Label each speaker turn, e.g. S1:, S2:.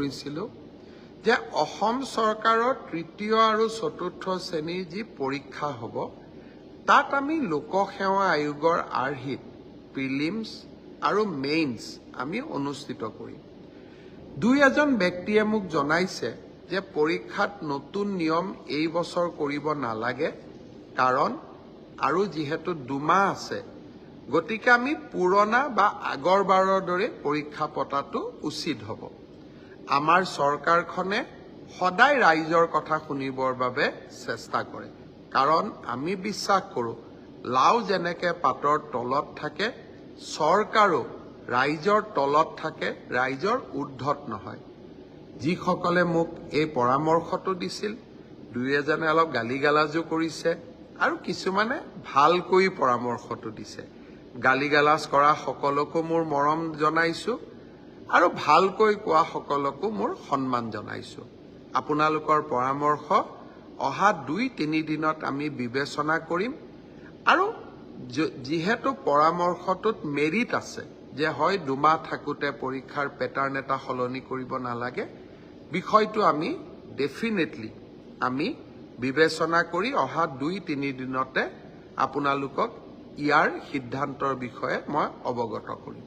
S1: কৰিছিলোঁ যে অসম চৰকাৰৰ তৃতীয় আৰু চতুৰ্থ শ্ৰেণীৰ যি পৰীক্ষা হ'ব তাত আমি লোকসেৱা আয়োগৰ আৰ্হিত প্ৰিলিমছ আৰু মেইনছ আমি অনুষ্ঠিত কৰিম। দুই এজন ব্যক্তিয়ে মোক জনাইছে যে পৰীক্ষাত নতুন নিয়ম এই বছৰ কৰিব নালাগে, কাৰণ আৰু যিহেতু 2 মাহ আছে, গতিকে আমি পুৰণা বা আগৰবাৰৰ দৰে পৰীক্ষা পতাটো উচিত হ'ব। আমাৰ চৰকাৰখনে সদায় ৰাইজৰ কথা শুনিবৰ বাবে চেষ্টা কৰে, কাৰণ আমি বিশ্বাস কৰোঁ লাও যেনেকৈ পাতৰ তলত থাকে, চৰকাৰো ৰাইজৰ তলত থাকে, ৰাইজৰ ঊৰ্ধ্বত নহয়। যিসকলে মোক এই পৰামৰ্শটো দিছিল, দুই এজনে অলপ গালি গালাজো কৰিছে আৰু কিছুমানে ভালকৈ পৰামৰ্শটো দিছে। গালি গালাজ কৰা সকলকো মোৰ মৰম জনাইছোঁ আৰু ভালকৈ কোৱা সকলকো মোৰ সন্মান জনাইছোঁ। আপোনালোকৰ পৰামৰ্শ অহা 2-3 দিনত আমি বিবেচনা কৰিম আৰু যিহেতু পৰামৰ্শটোত মেৰিট আছে যে হয় 2 মাহ থাকোঁতে পৰীক্ষাৰ পেটাৰ্ণ এটা সলনি কৰিব নালাগে, বিষয়টো আমি ডেফিনেটলি আমি বিবেচনা কৰি অহা 2-3 দিনতে আপোনালোকক ইয়াৰ সিদ্ধান্তৰ বিষয়ে মই অৱগত কৰিম।